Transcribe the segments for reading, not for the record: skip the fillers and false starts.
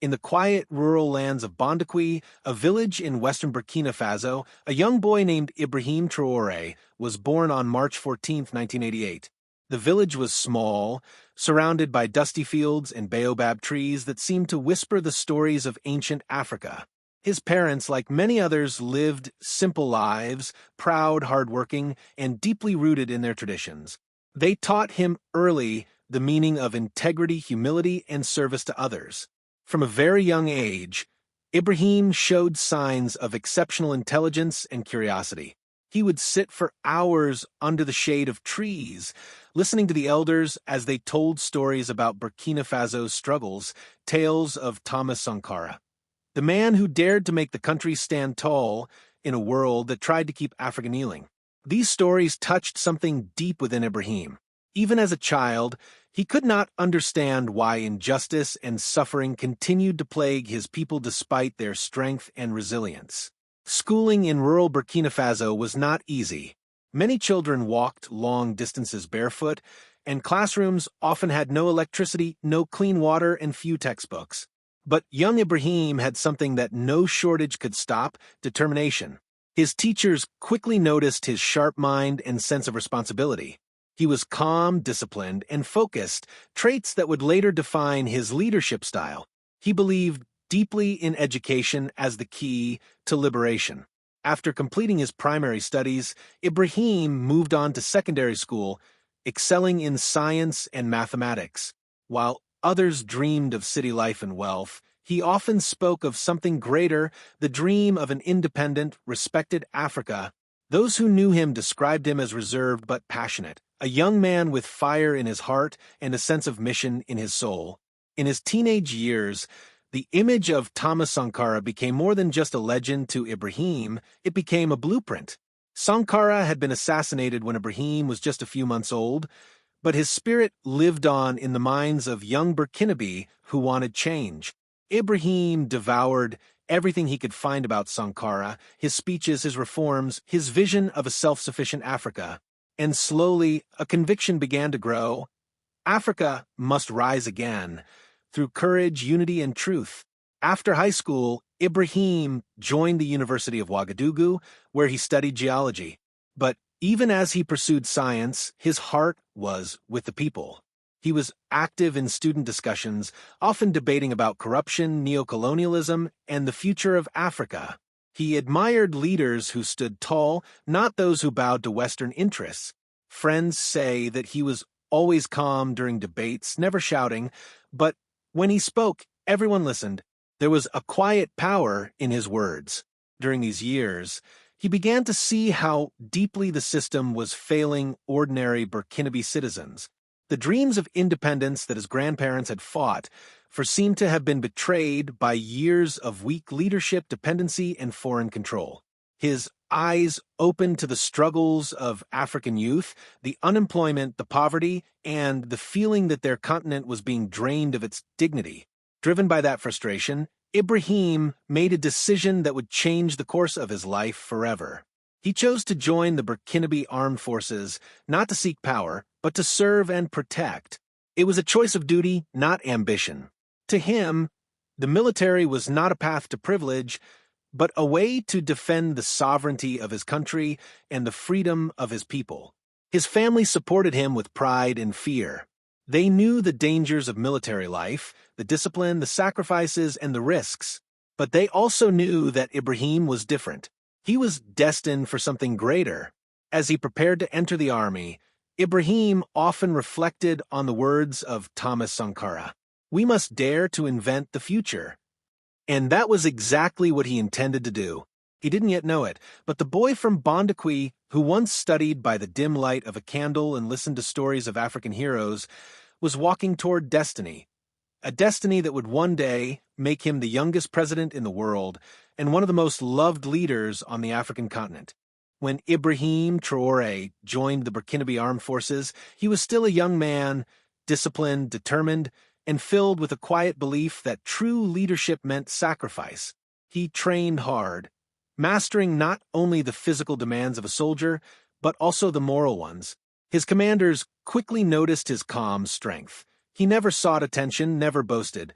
In the quiet rural lands of Bondokuy, a village in western Burkina Faso, a young boy named Ibrahim Traoré was born on March 14, 1988. The village was small, surrounded by dusty fields and baobab trees that seemed to whisper the stories of ancient Africa. His parents, like many others, lived simple lives, proud, hardworking, and deeply rooted in their traditions. They taught him early the meaning of integrity, humility, and service to others. From a very young age, Ibrahim showed signs of exceptional intelligence and curiosity. He would sit for hours under the shade of trees, listening to the elders as they told stories about Burkina Faso's struggles, tales of Thomas Sankara, the man who dared to make the country stand tall in a world that tried to keep Africa kneeling. These stories touched something deep within Ibrahim. Even as a child, he could not understand why injustice and suffering continued to plague his people despite their strength and resilience. Schooling in rural Burkina Faso was not easy. Many children walked long distances barefoot, and classrooms often had no electricity, no clean water, and few textbooks. But young Ibrahim had something that no shortage could stop: determination. His teachers quickly noticed his sharp mind and sense of responsibility. He was calm, disciplined, and focused, traits that would later define his leadership style. He believed deeply in education as the key to liberation. After completing his primary studies, Ibrahim moved on to secondary school, excelling in science and mathematics. While others dreamed of city life and wealth, he often spoke of something greater, the dream of an independent, respected Africa. Those who knew him described him as reserved but passionate, a young man with fire in his heart and a sense of mission in his soul. In his teenage years, the image of Thomas Sankara became more than just a legend to Ibrahim, it became a blueprint. Sankara had been assassinated when Ibrahim was just a few months old, but his spirit lived on in the minds of young Burkinabe who wanted change. Ibrahim devoured everything he could find about Sankara, his speeches, his reforms, his vision of a self-sufficient Africa. And slowly, a conviction began to grow. Africa must rise again, through courage, unity, and truth. After high school, Ibrahim joined the University of Ouagadougou, where he studied geology. But even as he pursued science, his heart was with the people. He was active in student discussions, often debating about corruption, neocolonialism, and the future of Africa. He admired leaders who stood tall, not those who bowed to Western interests. Friends say that he was always calm during debates, never shouting, but when he spoke, everyone listened. There was a quiet power in his words. During these years, he began to see how deeply the system was failing ordinary Burkinabe citizens. The dreams of independence that his grandparents had fought for seemed to have been betrayed by years of weak leadership, dependency, and foreign control. His eyes opened to the struggles of African youth, the unemployment, the poverty, and the feeling that their continent was being drained of its dignity. Driven by that frustration, Ibrahim made a decision that would change the course of his life forever. He chose to join the Burkinabe Armed Forces, not to seek power, but to serve and protect. It was a choice of duty, not ambition. To him, the military was not a path to privilege, but a way to defend the sovereignty of his country and the freedom of his people. His family supported him with pride and fear. They knew the dangers of military life, the discipline, the sacrifices, and the risks. But they also knew that Ibrahim was different. He was destined for something greater. As he prepared to enter the army, Ibrahim often reflected on the words of Thomas Sankara. We must dare to invent the future. And that was exactly what he intended to do. He didn't yet know it, but the boy from Bondokuy, who once studied by the dim light of a candle and listened to stories of African heroes, was walking toward destiny. A destiny that would one day make him the youngest president in the world and one of the most loved leaders on the African continent. When Ibrahim Traoré joined the Burkinabe Armed Forces, he was still a young man, disciplined, determined, and filled with a quiet belief that true leadership meant sacrifice. He trained hard, mastering not only the physical demands of a soldier, but also the moral ones. His commanders quickly noticed his calm strength. He never sought attention, never boasted,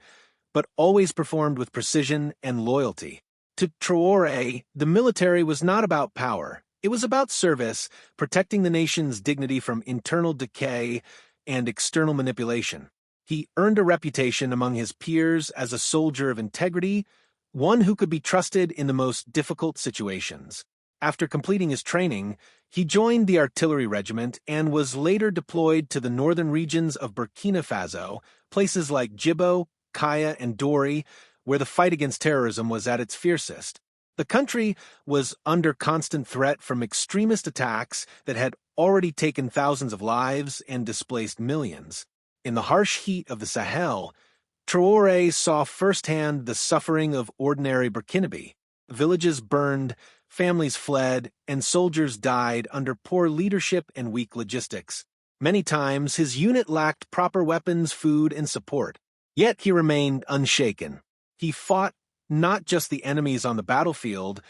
but always performed with precision and loyalty. To Traoré, the military was not about power. It was about service, protecting the nation's dignity from internal decay and external manipulation. He earned a reputation among his peers as a soldier of integrity, one who could be trusted in the most difficult situations. After completing his training, he joined the artillery regiment and was later deployed to the northern regions of Burkina Faso, places like Djibo, Kaya, and Dori, where the fight against terrorism was at its fiercest. The country was under constant threat from extremist attacks that had already taken thousands of lives and displaced millions. In the harsh heat of the Sahel, Traoré saw firsthand the suffering of ordinary Burkinabe. Villages burned, families fled, and soldiers died under poor leadership and weak logistics. Many times, his unit lacked proper weapons, food, and support. Yet he remained unshaken. He fought not just the enemies on the battlefield,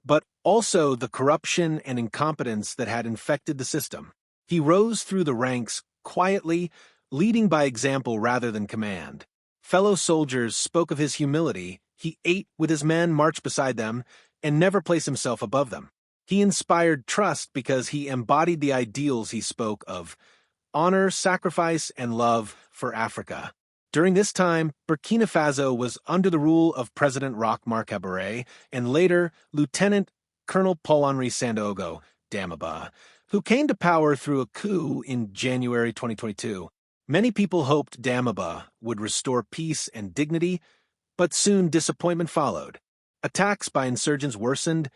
but also the corruption and incompetence that had infected the system. He rose through the ranks quietly, leading by example rather than command. Fellow soldiers spoke of his humility. He ate with his men, marched beside them, and never placed himself above them. He inspired trust because he embodied the ideals he spoke of: honor, sacrifice, and love for Africa. During this time, Burkina Faso was under the rule of President Roch Marc Kabore and later Lieutenant Colonel Paul-Henri Sandaogo Damiba, who came to power through a coup in January 2022. Many people hoped Damiba would restore peace and dignity, but soon disappointment followed. Attacks by insurgents worsened,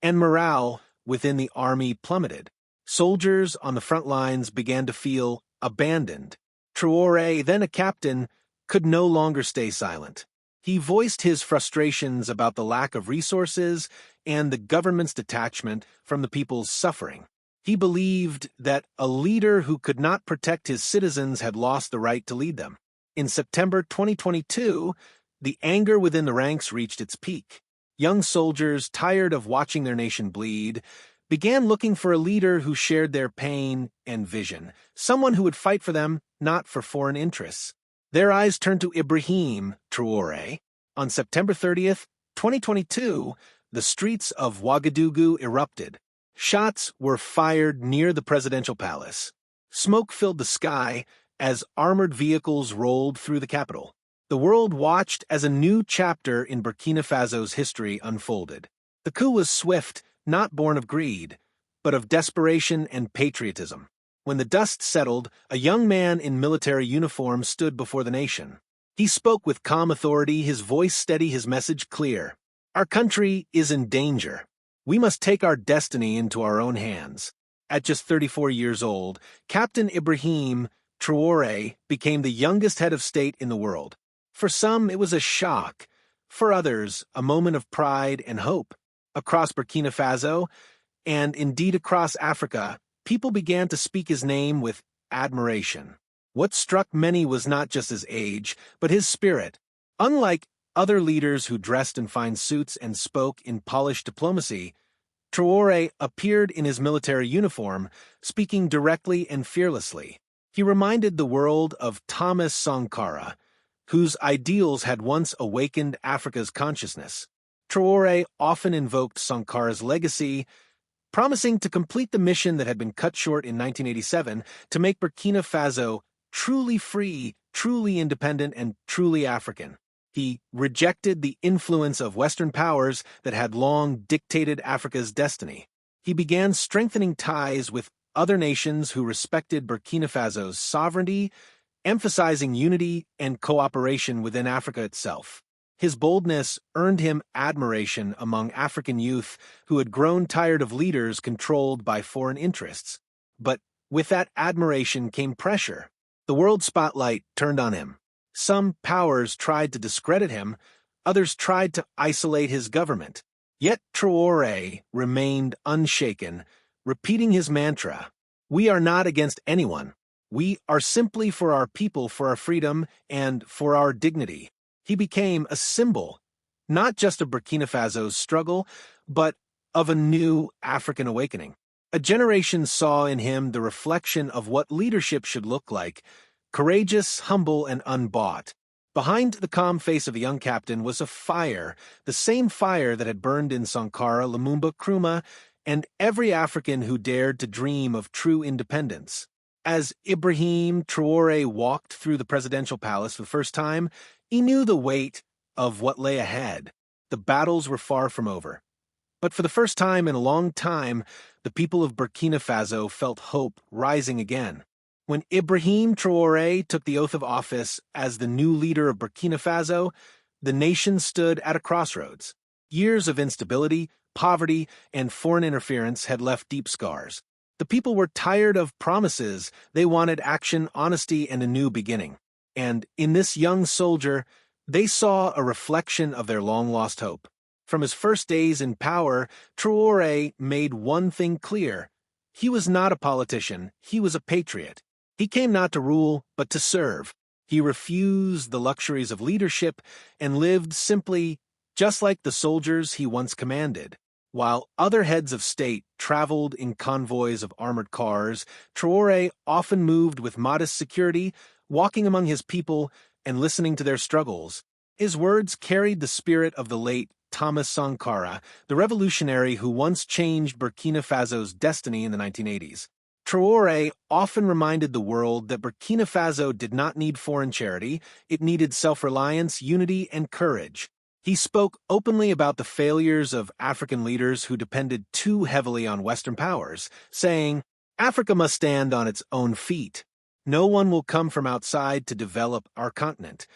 and morale within the army plummeted. Soldiers on the front lines began to feel abandoned. Traoré, then a captain, could no longer stay silent. He voiced his frustrations about the lack of resources and the government's detachment from the people's suffering. He believed that a leader who could not protect his citizens had lost the right to lead them. In September 2022, the anger within the ranks reached its peak. Young soldiers, tired of watching their nation bleed, began looking for a leader who shared their pain and vision, someone who would fight for them, not for foreign interests. Their eyes turned to Ibrahim Traoré. On September 30th, 2022, the streets of Ouagadougou erupted. Shots were fired near the presidential palace. Smoke filled the sky as armored vehicles rolled through the capital. The world watched as a new chapter in Burkina Faso's history unfolded. The coup was swift, not born of greed, but of desperation and patriotism. When the dust settled, a young man in military uniform stood before the nation. He spoke with calm authority, his voice steady, his message clear. Our country is in danger. We must take our destiny into our own hands. At just 34 years old, Captain Ibrahim Traoré became the youngest head of state in the world. For some, it was a shock. For others, a moment of pride and hope. Across Burkina Faso, and indeed across Africa, people began to speak his name with admiration. What struck many was not just his age, but his spirit. Unlike other leaders who dressed in fine suits and spoke in polished diplomacy, Traoré appeared in his military uniform, speaking directly and fearlessly. He reminded the world of Thomas Sankara, whose ideals had once awakened Africa's consciousness. Traoré often invoked Sankara's legacy, promising to complete the mission that had been cut short in 1987 to make Burkina Faso truly free, truly independent, and truly African. He rejected the influence of Western powers that had long dictated Africa's destiny. He began strengthening ties with other nations who respected Burkina Faso's sovereignty, emphasizing unity and cooperation within Africa itself. His boldness earned him admiration among African youth who had grown tired of leaders controlled by foreign interests. But with that admiration came pressure. The world spotlight turned on him. Some powers tried to discredit him, others tried to isolate his government. Yet Traoré remained unshaken, repeating his mantra, "We are not against anyone. We are simply for our people, for our freedom, and for our dignity." He became a symbol, not just of Burkina Faso's struggle, but of a new African awakening. A generation saw in him the reflection of what leadership should look like: courageous, humble, and unbought. Behind the calm face of a young captain was a fire, the same fire that had burned in Sankara, Lumumba, Nkrumah, and every African who dared to dream of true independence. As Ibrahim Traoré walked through the presidential palace for the first time, he knew the weight of what lay ahead. The battles were far from over. But for the first time in a long time, the people of Burkina Faso felt hope rising again. When Ibrahim Traoré took the oath of office as the new leader of Burkina Faso, the nation stood at a crossroads. Years of instability, poverty, and foreign interference had left deep scars. The people were tired of promises. They wanted action, honesty, and a new beginning. And in this young soldier, they saw a reflection of their long-lost hope. From his first days in power, Traoré made one thing clear. He was not a politician, he was a patriot. He came not to rule, but to serve. He refused the luxuries of leadership and lived simply just like the soldiers he once commanded. While other heads of state traveled in convoys of armored cars, Traoré often moved with modest security, walking among his people and listening to their struggles. His words carried the spirit of the late Thomas Sankara, the revolutionary who once changed Burkina Faso's destiny in the 1980s. Traoré often reminded the world that Burkina Faso did not need foreign charity, it needed self-reliance, unity, and courage. He spoke openly about the failures of African leaders who depended too heavily on Western powers, saying, "Africa must stand on its own feet. No one will come from outside to develop our continent."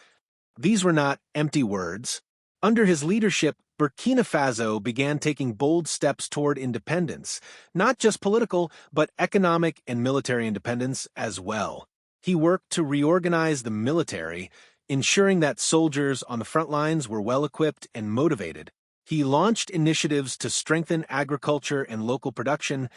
These were not empty words. Under his leadership, Burkina Faso began taking bold steps toward independence, not just political, but economic and military independence as well. He worked to reorganize the military, ensuring that soldiers on the front lines were well-equipped and motivated. He launched initiatives to strengthen agriculture and local production,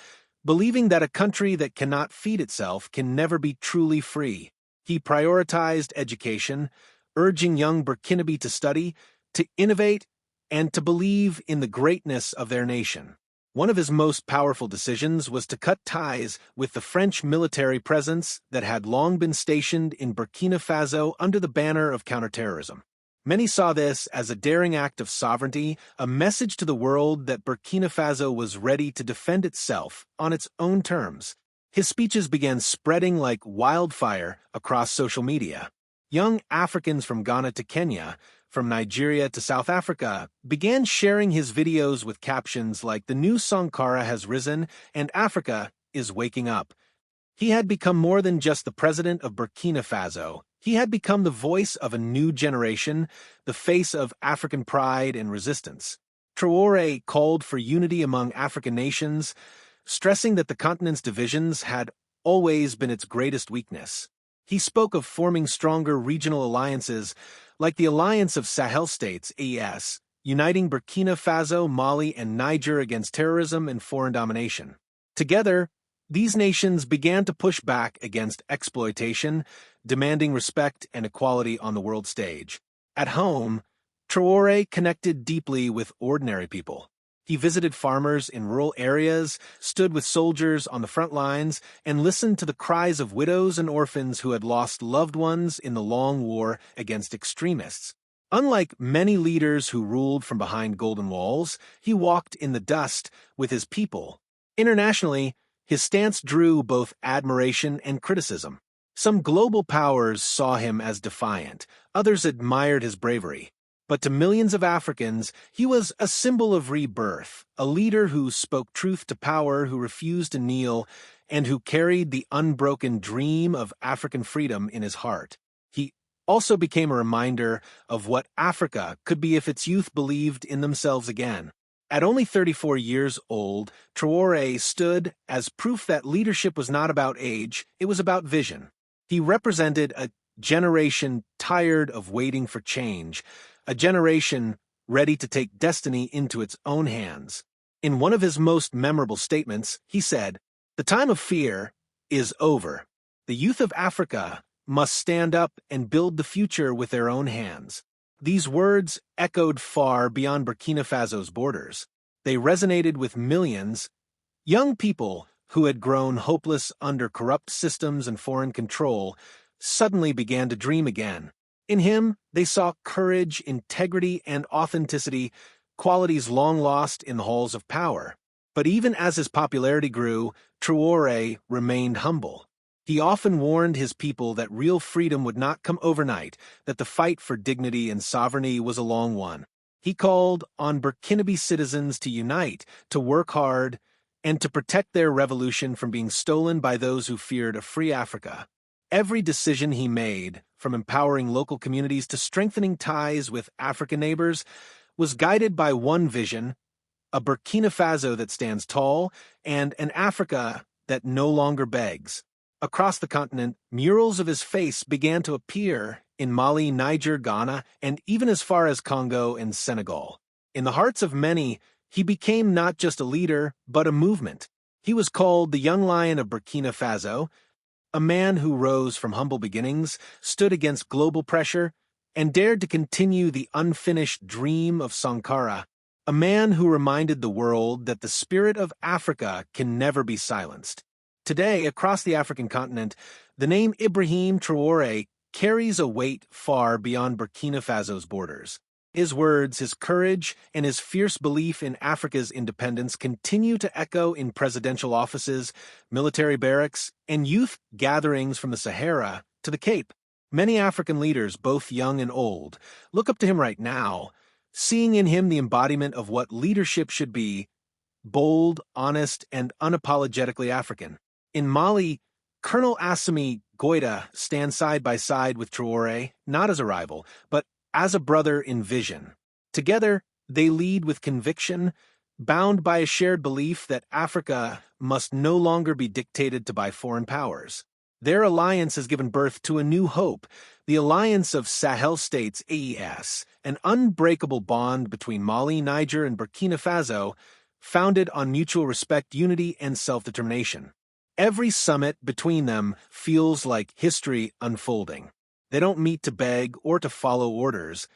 believing that a country that cannot feed itself can never be truly free. He prioritized education, urging young Burkinabe to study, to innovate, and to believe in the greatness of their nation. One of his most powerful decisions was to cut ties with the French military presence that had long been stationed in Burkina Faso under the banner of counterterrorism. Many saw this as a daring act of sovereignty, a message to the world that Burkina Faso was ready to defend itself on its own terms. His speeches began spreading like wildfire across social media. Young Africans from Ghana to Kenya, from Nigeria to South Africa, began sharing his videos with captions like "The new Sankara has risen and Africa is waking up." He had become more than just the president of Burkina Faso. He had become the voice of a new generation, the face of African pride and resistance. Traoré called for unity among African nations, stressing that the continent's divisions had always been its greatest weakness. He spoke of forming stronger regional alliances, like the Alliance of Sahel States, AES, uniting Burkina Faso, Mali, and Niger against terrorism and foreign domination. Together, these nations began to push back against exploitation, demanding respect and equality on the world stage. At home, Traoré connected deeply with ordinary people. He visited farmers in rural areas, stood with soldiers on the front lines, and listened to the cries of widows and orphans who had lost loved ones in the long war against extremists. Unlike many leaders who ruled from behind golden walls, he walked in the dust with his people. Internationally, his stance drew both admiration and criticism. Some global powers saw him as defiant, others admired his bravery. But to millions of Africans, he was a symbol of rebirth, a leader who spoke truth to power, who refused to kneel, and who carried the unbroken dream of African freedom in his heart. He also became a reminder of what Africa could be if its youth believed in themselves again. At only 34 years old, Traoré stood as proof that leadership was not about age, it was about vision. He represented a generation tired of waiting for change, a generation ready to take destiny into its own hands. In one of his most memorable statements, he said, "The time of fear is over. The youth of Africa must stand up and build the future with their own hands." These words echoed far beyond Burkina Faso's borders. They resonated with millions, young people who had grown hopeless under corrupt systems and foreign control, suddenly began to dream again. In him, they saw courage, integrity, and authenticity, qualities long lost in the halls of power. But even as his popularity grew, Traoré remained humble. He often warned his people that real freedom would not come overnight, that the fight for dignity and sovereignty was a long one. He called on Burkinabe citizens to unite, to work hard, and to protect their revolution from being stolen by those who feared a free Africa. Every decision he made, from empowering local communities to strengthening ties with African neighbors, was guided by one vision: a Burkina Faso that stands tall and an Africa that no longer begs. Across the continent, murals of his face began to appear in Mali, Niger, Ghana, and even as far as Congo and Senegal. In the hearts of many, he became not just a leader, but a movement. He was called the Young Lion of Burkina Faso, a man who rose from humble beginnings, stood against global pressure, and dared to continue the unfinished dream of Sankara, a man who reminded the world that the spirit of Africa can never be silenced. Today, across the African continent, the name Ibrahim Traoré carries a weight far beyond Burkina Faso's borders. His words, his courage, and his fierce belief in Africa's independence continue to echo in presidential offices, military barracks, and youth gatherings from the Sahara to the Cape. Many African leaders, both young and old, look up to him right now, seeing in him the embodiment of what leadership should be: bold, honest, and unapologetically African. In Mali, Colonel Assimi Goïta stands side by side with Traoré, not as a rival, but as a brother in vision. Together, they lead with conviction, bound by a shared belief that Africa must no longer be dictated to by foreign powers. Their alliance has given birth to a new hope, the alliance of Sahel states AES, an unbreakable bond between Mali, Niger, and Burkina Faso, founded on mutual respect, unity, and self-determination. Every summit between them feels like history unfolding. They don't meet to beg or to follow orders.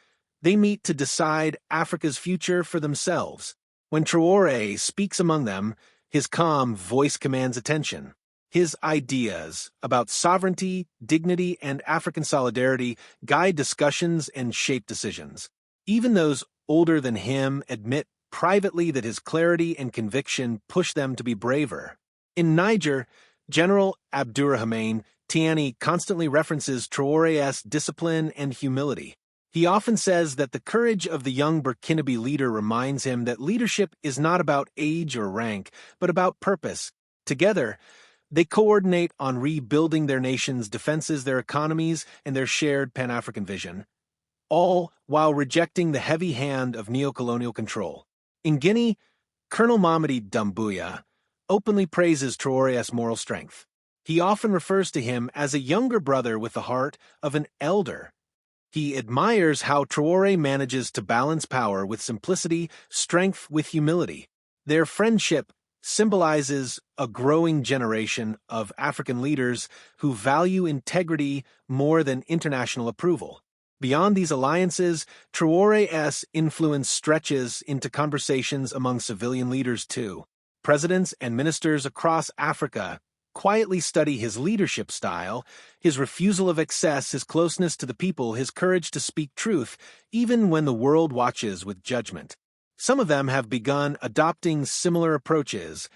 They meet to decide Africa's future for themselves. When Traoré speaks among them, his calm voice commands attention. His ideas about sovereignty, dignity, and African solidarity guide discussions and shape decisions. Even those older than him admit privately that his clarity and conviction push them to be braver. In Niger, General Abdourahmane Tiani constantly references Traoré's discipline and humility. He often says that the courage of the young Burkinabe leader reminds him that leadership is not about age or rank, but about purpose. Together, they coordinate on rebuilding their nation's defenses, their economies, and their shared Pan-African vision, all while rejecting the heavy hand of neocolonial control. In Guinea, Colonel Mamadi Doumbouya openly praises Traoré's moral strength. He often refers to him as a younger brother with the heart of an elder. He admires how Traoré manages to balance power with simplicity, strength with humility. Their friendship symbolizes a growing generation of African leaders who value integrity more than international approval. Beyond these alliances, Traoré's influence stretches into conversations among civilian leaders too. Presidents and ministers across Africa quietly study his leadership style, his refusal of excess, his closeness to the people, his courage to speak truth, even when the world watches with judgment. Some of them have begun adopting similar approaches,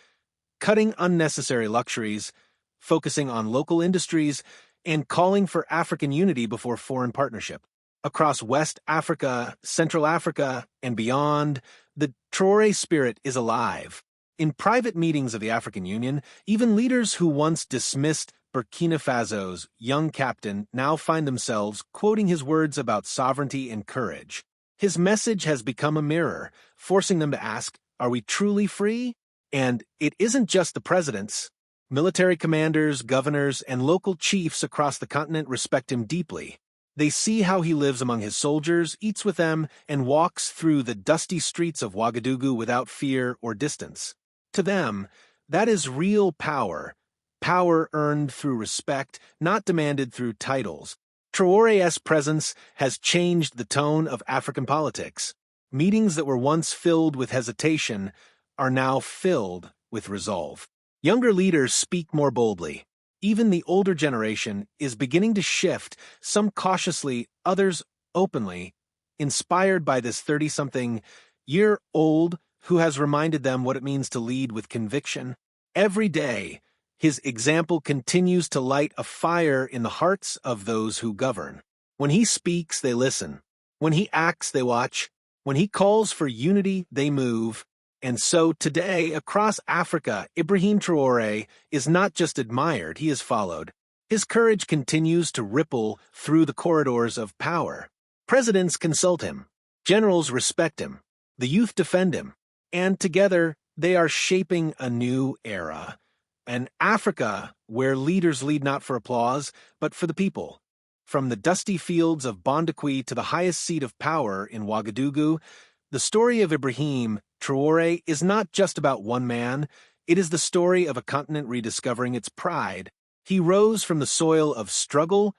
cutting unnecessary luxuries, focusing on local industries, and calling for African unity before foreign partnership. Across West Africa, Central Africa, and beyond, the Traoré spirit is alive. In private meetings of the African Union, even leaders who once dismissed Burkina Faso's young captain now find themselves quoting his words about sovereignty and courage. His message has become a mirror, forcing them to ask, are we truly free? And it isn't just the presidents. Military commanders, governors, and local chiefs across the continent respect him deeply. They see how he lives among his soldiers, eats with them, and walks through the dusty streets of Ouagadougou without fear or distance. To them, that is real power, power earned through respect, not demanded through titles. Traoré's presence has changed the tone of African politics. Meetings that were once filled with hesitation are now filled with resolve. Younger leaders speak more boldly. Even the older generation is beginning to shift, some cautiously, others openly, inspired by this 30-something-year-old who has reminded them what it means to lead with conviction. Every day, his example continues to light a fire in the hearts of those who govern. When he speaks, they listen. When he acts, they watch. When he calls for unity, they move. And so today, across Africa, Ibrahim Traoré is not just admired, he is followed. His courage continues to ripple through the corridors of power. Presidents consult him. Generals respect him. The youth defend him. And together, they are shaping a new era. An Africa where leaders lead not for applause, but for the people. From the dusty fields of Bondokuy to the highest seat of power in Ouagadougou, the story of Ibrahim Traoré is not just about one man, it is the story of a continent rediscovering its pride. He rose from the soil of struggle,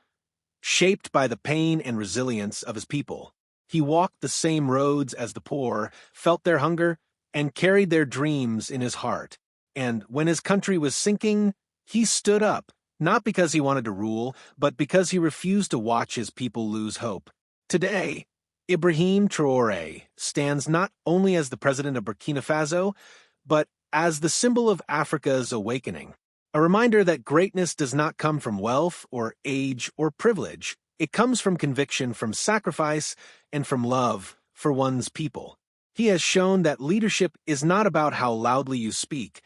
shaped by the pain and resilience of his people. He walked the same roads as the poor, felt their hunger, and carried their dreams in his heart. And when his country was sinking, he stood up, not because he wanted to rule, but because he refused to watch his people lose hope. Today, Ibrahim Traoré stands not only as the president of Burkina Faso, but as the symbol of Africa's awakening. A reminder that greatness does not come from wealth or age or privilege. It comes from conviction, from sacrifice, and from love for one's people. He has shown that leadership is not about how loudly you speak,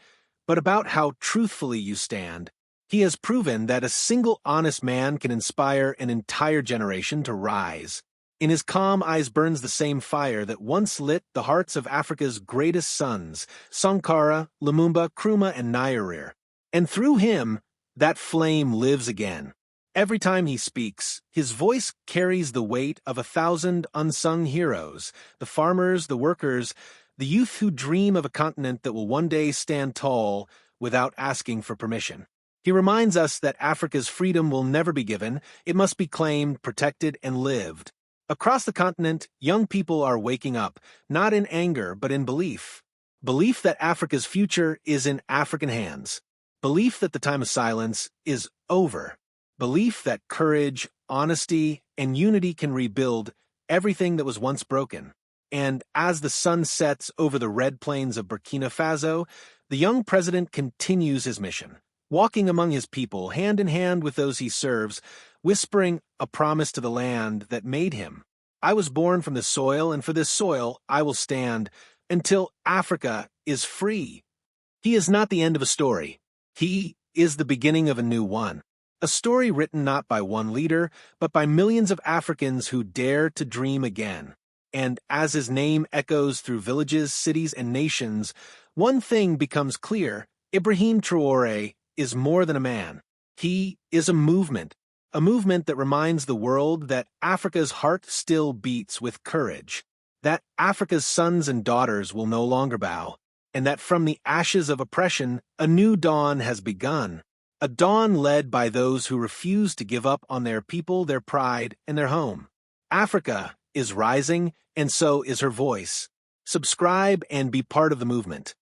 but about how truthfully you stand. He has proven that a single honest man can inspire an entire generation to rise. In his calm eyes burns the same fire that once lit the hearts of Africa's greatest sons, Sankara, Lumumba, Nkrumah, and Nyerere. And through him, that flame lives again. Every time he speaks, his voice carries the weight of 1,000 unsung heroes, the farmers, the workers, the youth who dream of a continent that will one day stand tall without asking for permission. He reminds us that Africa's freedom will never be given, it must be claimed, protected, and lived. Across the continent, young people are waking up, not in anger, but in belief. Belief that Africa's future is in African hands. Belief that the time of silence is over. Belief that courage, honesty, and unity can rebuild everything that was once broken. And as the sun sets over the red plains of Burkina Faso, the young president continues his mission, walking among his people, hand in hand with those he serves, whispering a promise to the land that made him. I was born from this soil, and for this soil I will stand until Africa is free. He is not the end of a story. He is the beginning of a new one. A story written not by one leader, but by millions of Africans who dare to dream again. And as his name echoes through villages, cities, and nations, one thing becomes clear: Ibrahim Traoré is more than a man. He is a movement that reminds the world that Africa's heart still beats with courage, that Africa's sons and daughters will no longer bow, and that from the ashes of oppression, a new dawn has begun, a dawn led by those who refuse to give up on their people, their pride, and their home. Africa is rising, and so is her voice. Subscribe and be part of the movement.